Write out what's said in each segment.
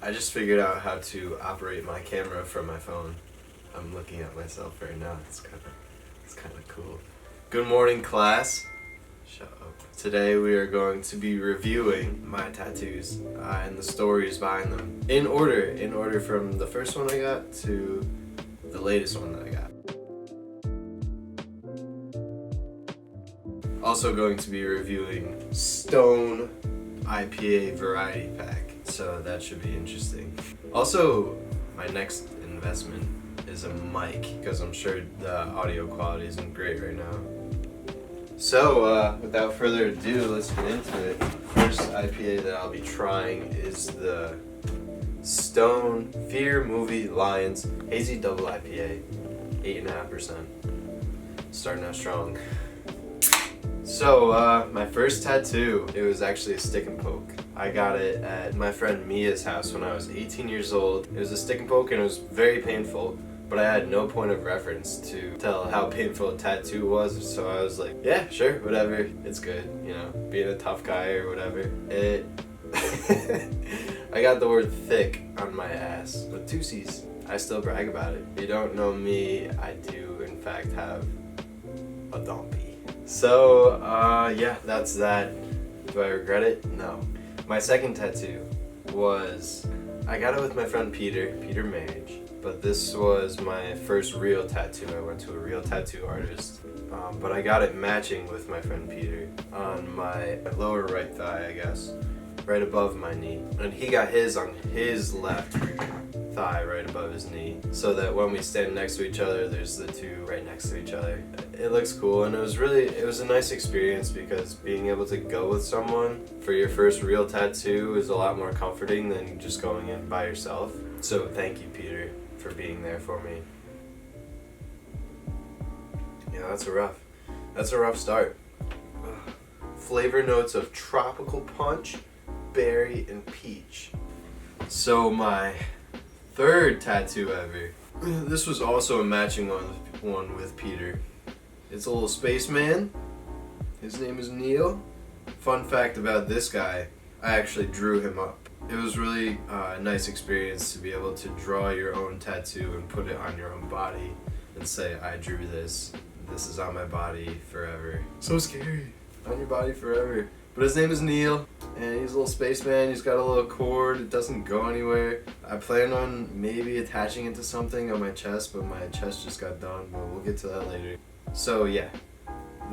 I just figured out how to operate my camera from my phone. I'm looking at myself right now. It's kind of cool. Good morning, class. Shut up. Today we are going to be reviewing my tattoos and the stories behind them in order from the first one I got to the latest one that I got. Also going to be reviewing Stone IPA variety pack, so that should be interesting. Also, my next investment is a mic, because I'm sure the audio quality isn't great right now. So, without further ado, let's get into it. First IPA that I'll be trying is the Stone Fear Movie Lions Hazy Double IPA, 8.5%. Starting out strong. So, my first tattoo, it was actually a stick and poke. I got it at my friend Mia's house when I was 18 years old. It was a stick and poke and it was very painful, but I had no point of reference to tell how painful a tattoo was, so I was like, yeah, sure, whatever, it's good, you know, being a tough guy or whatever. I got the word thick on my ass with 2 C's. I still brag about it. If you don't know me, I do in fact have a dumpy. So, yeah, that's that. Do I regret it? No. My second tattoo was, I got it with my friend Peter Marriage, but this was my first real tattoo. I went to a real tattoo artist, but I got it matching with my friend Peter on my lower right thigh, I guess, right above my knee. And he got his on his left thigh right above his knee, so that when we stand next to each other, there's the two right next to each other. It looks cool, and it was a nice experience, because being able to go with someone for your first real tattoo is a lot more comforting than just going in by yourself. So thank you, Peter, for being there for me. Yeah, that's a rough start. Flavor notes of tropical punch, berry, and peach. So my third tattoo ever. This was also a matching one with Peter. It's a little spaceman. His name is Neil. Fun fact about this guy, I actually drew him up. It was really a nice experience to be able to draw your own tattoo and put it on your own body and say, I drew this. This is on my body forever. So scary. On your body forever. But his name is Neil, and he's a little spaceman. He's got a little cord. It doesn't go anywhere. I plan on maybe attaching it to something on my chest, but my chest just got done, but we'll get to that later. So yeah, it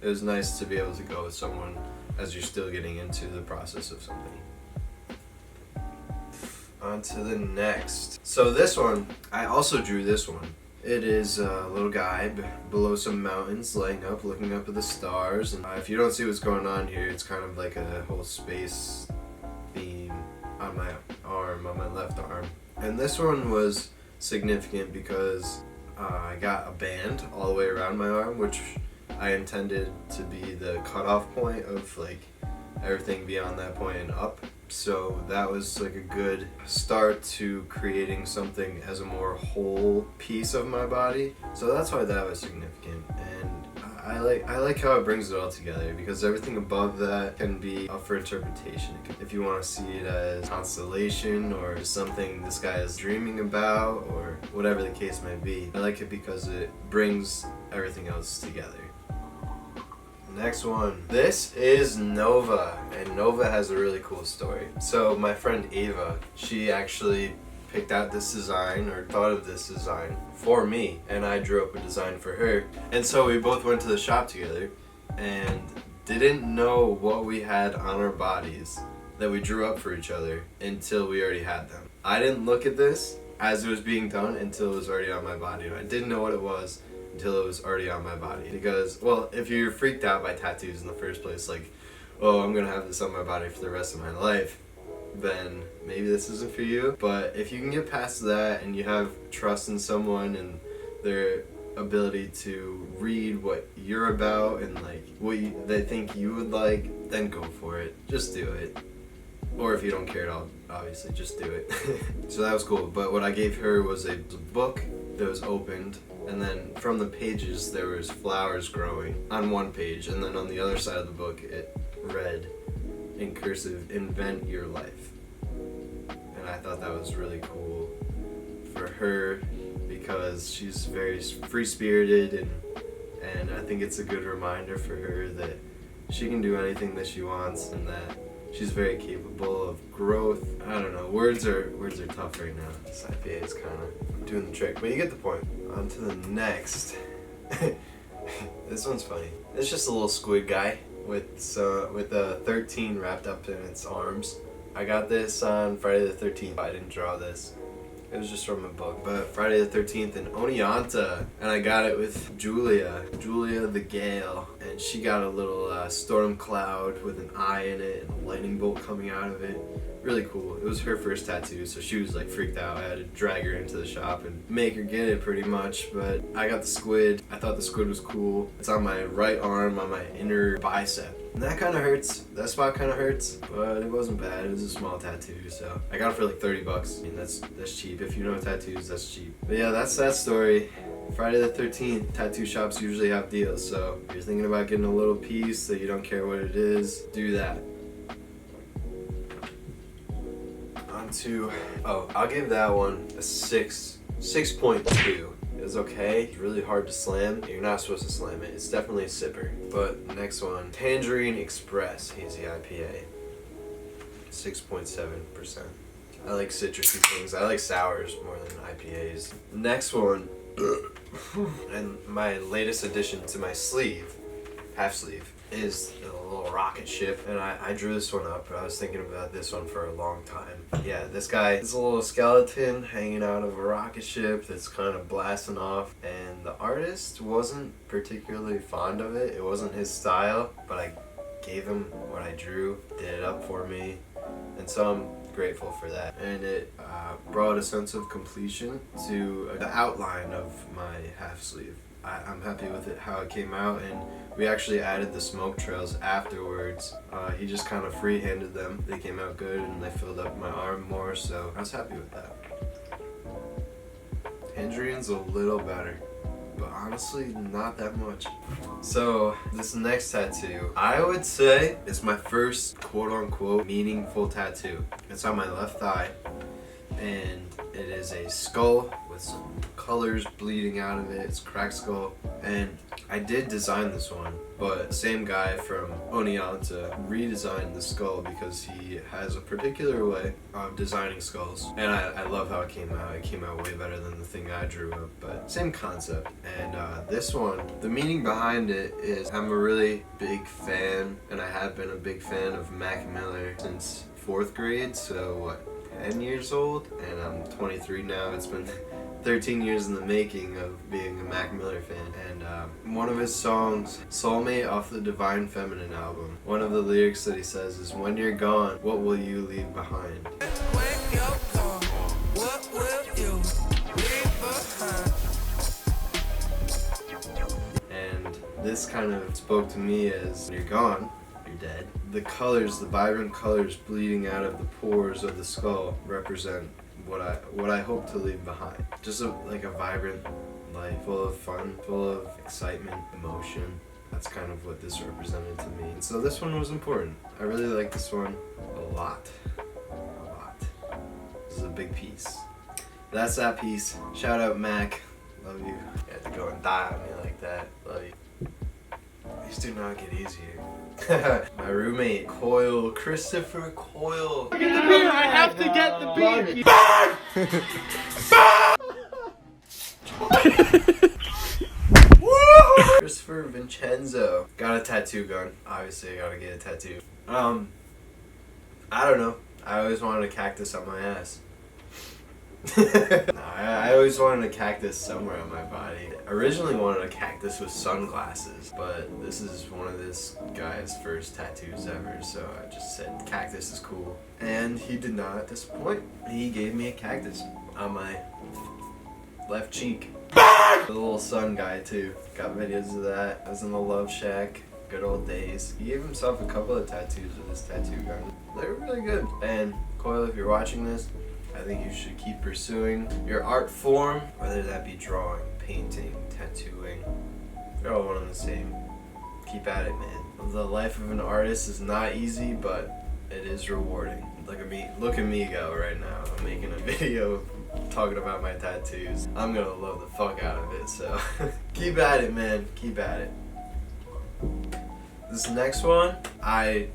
was nice to be able to go with someone as you're still getting into the process of something. On to the next. So this one, I also drew this one. It is a little guy below some mountains, laying up, looking up at the stars. And if you don't see what's going on here, it's kind of like a whole space theme on my arm, on my left arm. And this one was significant because I got a band all the way around my arm, which I intended to be the cutoff point of like everything beyond that point and up. So that was like a good start to creating something as a more whole piece of my body. So that's why that was significant. And I like how it brings it all together, because everything above that can be up for interpretation. If you want to see it as constellation or something this guy is dreaming about, or whatever the case may be, I like it because it brings everything else together. Next one. This is Nova, and Nova has a really cool story. So my friend Ava, she actually picked out this design, or thought of this design for me, and I drew up a design for her. And so we both went to the shop together and didn't know what we had on our bodies that we drew up for each other until we already had them. I didn't look at this as it was being done until it was already on my body, and I didn't know what it was until it was already on my body. Because, well, if you're freaked out by tattoos in the first place, like, oh, I'm gonna have this on my body for the rest of my life, then maybe this isn't for you. But if you can get past that and you have trust in someone and their ability to read what you're about and like what they think you would like, then go for it. Just do it. Or if you don't care at all, obviously, just do it. So that was cool. But what I gave her was a book that was opened, and then from the pages there was flowers growing on one page, and then on the other side of the book it read in cursive, "Invent your life." And and I thought that was really cool for her because she's very free-spirited, and I think it's a good reminder for her that she can do anything that she wants and that she's very capable of growth. I don't know, words are tough right now. This IPA is kind of doing the trick, but you get the point. On to the next. This one's funny. It's just a little squid guy with a 13 wrapped up in its arms. I got this on Friday the 13th. I didn't draw this. It was just from a book. But Friday the 13th in Oneonta, and I got it with Julia the Gale, and she got a little storm cloud with an eye in it and a lightning bolt coming out of it. Really cool. It was her first tattoo, so she was like freaked out. I had to drag her into the shop and make her get it pretty much, but I got the squid. I thought the squid was cool. It's on my right arm, on my inner bicep. And that kind of hurts. That spot kind of hurts, but it wasn't bad. It was a small tattoo, so I got it for like 30 bucks. I mean, that's cheap. If you know tattoos, that's cheap. But yeah, that's that story. Friday the 13th, tattoo shops usually have deals, so if you're thinking about getting a little piece that you don't care what it is, do that. I'll give that one a 6.2. It was okay. It's really hard to slam. You're not supposed to slam it. It's definitely a sipper. But next one, Tangerine Express Hazy IPA, 6.7%. I like citrusy things. I like sours more than IPAs. Next one, and my latest addition to my sleeve, half sleeve, is a little rocket ship, and I drew this one up. I was thinking about this one for a long time. Yeah, this guy is a little skeleton hanging out of a rocket ship that's kind of blasting off, and the artist wasn't particularly fond of it. It wasn't his style, but I gave him what I drew, did it up for me, and so I'm grateful for that. And it brought a sense of completion to the outline of my half sleeve. I'm happy with it, how it came out, and we actually added the smoke trails afterwards. He just kind of free-handed them. They came out good and they filled up my arm more, so I was happy with that. Tangerine's a little better, but honestly not that much. So this next tattoo, I would say it's my first quote-unquote meaningful tattoo. It's on my left thigh, and it is a skull with some colors bleeding out of it. It's a cracked skull, and I did design this one, but the same guy from Oneonta redesigned the skull because he has a particular way of designing skulls, and I love how it came out. It came out way better than the thing I drew up, but same concept. And this one, the meaning behind it is I'm a really big fan, and I have been a big fan of Mac Miller since 4th grade, so what, 10 years old, and I'm 23 now. It's been 13 years in the making of being a Mac Miller fan. And one of his songs, Soulmate, off the Divine Feminine album, one of the lyrics that he says is, "When you're gone, what will you leave behind?" When you're gone, what will you leave behind? And this kind of spoke to me as, when you're gone, you're dead. The colors, the vibrant colors bleeding out of the pores of the skull represent what I hope to leave behind. Just like a vibrant life, full of fun, full of excitement, emotion. That's kind of what this represented to me. And so this one was important. I really like this one a lot. This is a big piece. That's that piece. Shout out Mac. Love you. You had to go and die on me like that. Love you. These do not get easier. My roommate, Christopher Coyle. Get the beer! I have to get the beer! Christopher Vincenzo. Got a tattoo gun. Obviously, I gotta get a tattoo. I don't know. I always wanted a cactus on my ass. No, I always wanted a cactus somewhere on my body. I originally wanted a cactus with sunglasses, but this is one of this guy's first tattoos ever, so I just said cactus is cool. And he did not disappoint. He gave me a cactus on my left cheek. The little sun guy too. Got videos of that. I was in the Love Shack. Good old days. He gave himself a couple of tattoos with his tattoo gun. They were really good. And Coyle, if you're watching this, I think you should keep pursuing your art form, whether that be drawing, painting, tattooing. They're all one and the same. Keep at it, man. The life of an artist is not easy, but it is rewarding. Look at me go right now. I'm making a video talking about my tattoos. I'm gonna love the fuck out of it, so keep at it, man. Keep at it. This next one, I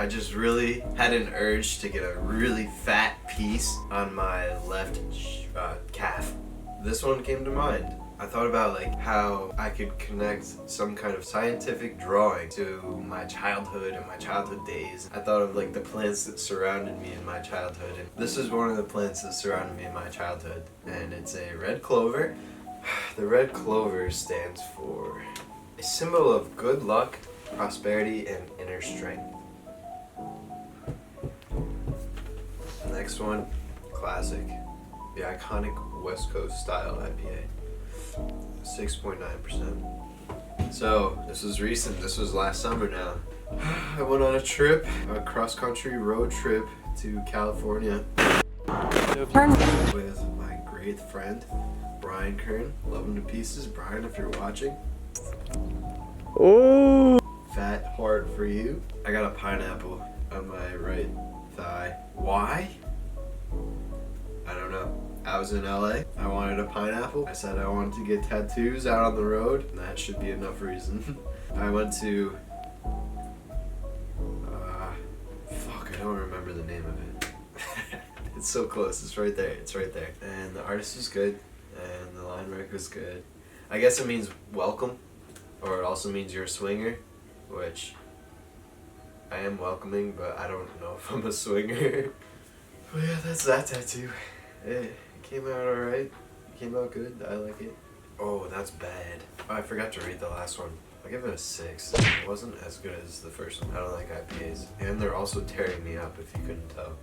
just really had an urge to get a really fat piece on my left calf. This one came to mind. I thought about like how I could connect some kind of scientific drawing to my childhood and my childhood days. I thought of like the plants that surrounded me in my childhood. And this is one of the plants that surrounded me in my childhood. And it's a red clover. The red clover stands for a symbol of good luck, prosperity, and inner strength. Next one, classic. The iconic West Coast style IPA. 6.9%. So, this was recent. This was last summer now. I went on a trip, a cross-country road trip to California with my great friend, Brian Kern. Love him to pieces. Brian, if you're watching. Oh. Fat heart for you. I got a pineapple on my right thigh. Why? I don't know. I was in LA. I wanted a pineapple. I said I wanted to get tattoos out on the road. And that should be enough reason. I went to fuck, I don't remember the name of it. It's so close. It's right there. It's right there. And the artist was good. And the line work was good. I guess it means welcome. Or it also means you're a swinger. Which I am welcoming, but I don't know if I'm a swinger. But yeah, that's that tattoo. It came out alright. It came out good. I like it. Oh, that's bad. Oh, I forgot to read the last one. I'll give it a 6. It wasn't as good as the first one. I don't like IPAs. And they're also tearing me up, if you couldn't tell.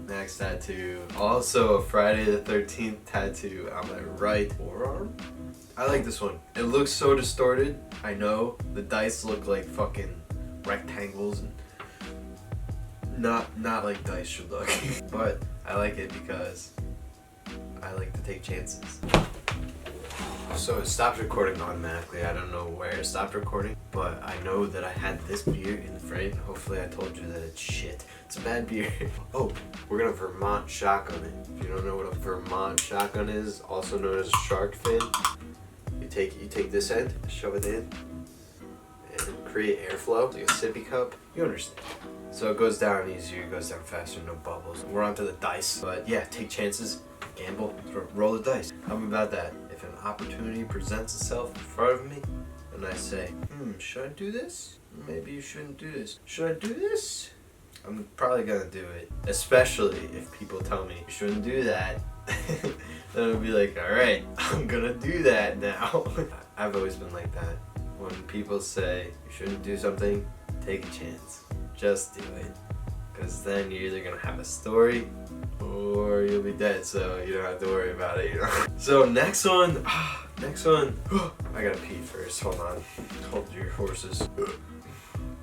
Next tattoo. Also a Friday the 13th tattoo on my right forearm. I like this one. It looks so distorted. I know. The dice look like fucking rectangles and not like dice should look. But I like it because I like to take chances. So it stopped recording automatically. I don't know where it stopped recording, but I know that I had this beer in the frame. Hopefully I told you that it's shit. It's a bad beer. Oh, we're gonna Vermont shotgun it. If you don't know what a Vermont shotgun is, also known as a shark fin, you take this end, shove it in, and create airflow, like a sippy cup. You understand. So it goes down easier, it goes down faster, no bubbles. We're onto the dice. But yeah, take chances, gamble, roll the dice. I'm about that. If an opportunity presents itself in front of me, and I say, should I do this? Maybe you shouldn't do this. Should I do this? I'm probably gonna do it. Especially if people tell me you shouldn't do that. Then I'll be like, alright, I'm gonna do that now. I've always been like that. When people say you shouldn't do something, take a chance. Just do it. Because then you're either gonna have a story or you'll be dead, so you don't have to worry about it, you know? So next one. I gotta pee first. Hold on. Hold your horses.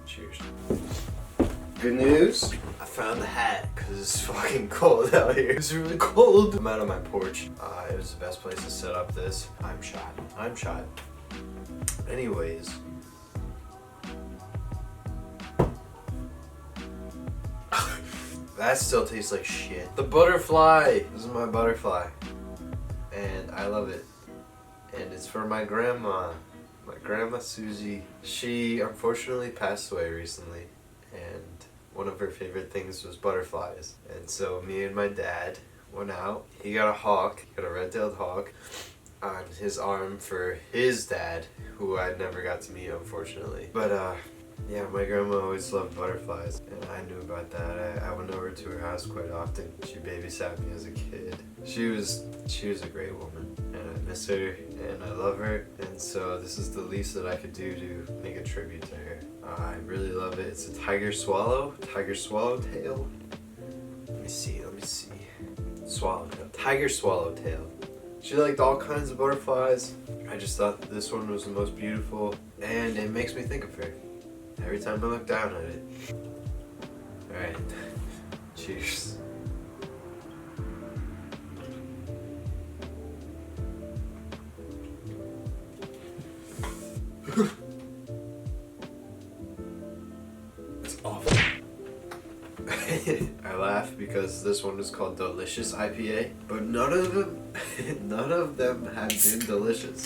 Cheers. Good news. I found the hat because it's fucking cold out here. It's really cold. I'm out on my porch. It was the best place to set up this. I'm shot. Anyways. That still tastes like shit. The butterfly. This is my butterfly. And I love it. And it's for my grandma. My grandma Susie. She unfortunately passed away recently. And one of her favorite things was butterflies. And so me and my dad went out. He got a hawk. He got a red-tailed hawk on his arm for his dad, who I never got to meet, unfortunately. But yeah, my grandma always loved butterflies, and I knew about that. I went over to her house quite often. She babysat me as a kid. She was a great woman, and I miss her, and I love her, and so this is the least that I could do to make a tribute to her. I really love it. It's a tiger swallowtail. Let me see. Swallowtail. Tiger swallowtail. She liked all kinds of butterflies. I just thought that this one was the most beautiful, and it makes me think of her every time I look down at it. Alright, cheers. It's awful. I laugh because because this one is called Delicious IPA, but none of them have been delicious.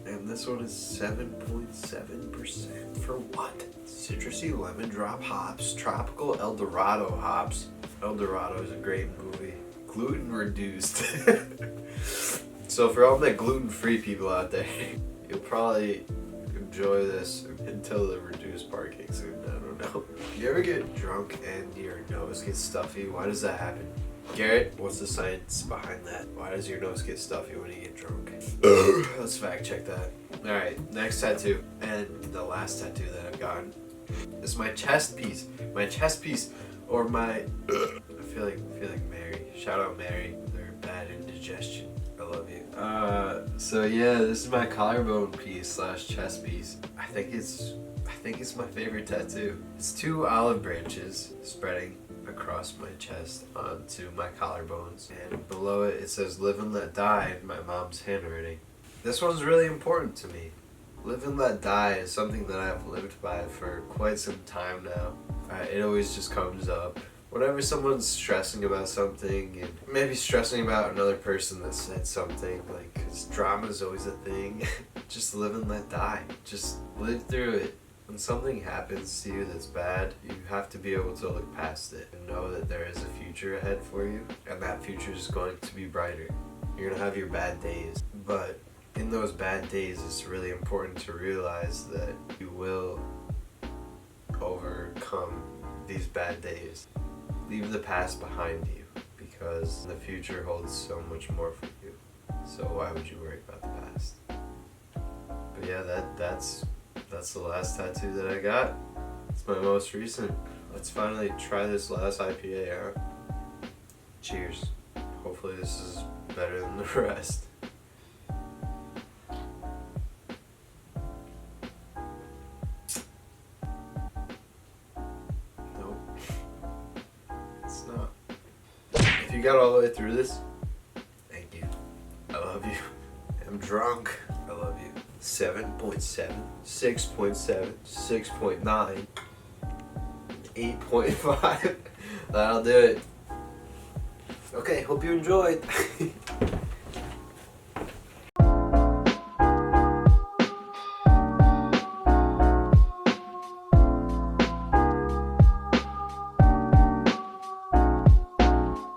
And this one is 7.7% for what? Citrusy lemon drop hops, tropical El Dorado hops. El Dorado is a great movie. Gluten reduced. So for all the gluten-free people out there, you'll probably enjoy this until the reduced part kicks in. I don't know. You ever get drunk and your nose gets stuffy? Why does that happen? Garrett, what's the science behind that? Why does your nose get stuffy when you get drunk? Let's fact check that. Alright, next tattoo. And the last tattoo that I've gotten is my chest piece. My chest piece, or my... I feel like Mary. Shout out Mary. They're bad indigestion. I love you. So yeah, this is my collarbone piece / chest piece. I think it's my favorite tattoo. It's 2 olive branches spreading across my chest onto my collarbones, and below it says "Live and Let Die" in my mom's handwriting. This one's really important to me. Live and let die is something that I've lived by for quite some time now. It always just comes up whenever someone's stressing about something, and maybe stressing about another person that said something, like, 'cause drama is always a thing. Just live and let die. Just live through it. When something happens to you that's bad, you have to be able to look past it and know that there is a future ahead for you, and that future is going to be brighter. You're gonna have your bad days, but in those bad days, it's really important to realize that you will overcome these bad days. Leave the past behind you, because the future holds so much more for you. So why would you worry about the past? But yeah, that's the last tattoo that I got. It's my most recent. Let's finally try this last IPA out. Cheers. Hopefully this is better than the rest. Nope. It's not. If you got all the way through this, thank you. I love you. I'm drunk. I love you. 7.7, 6.7, 6.9, 8.5. That'll do it. Okay, hope you enjoyed.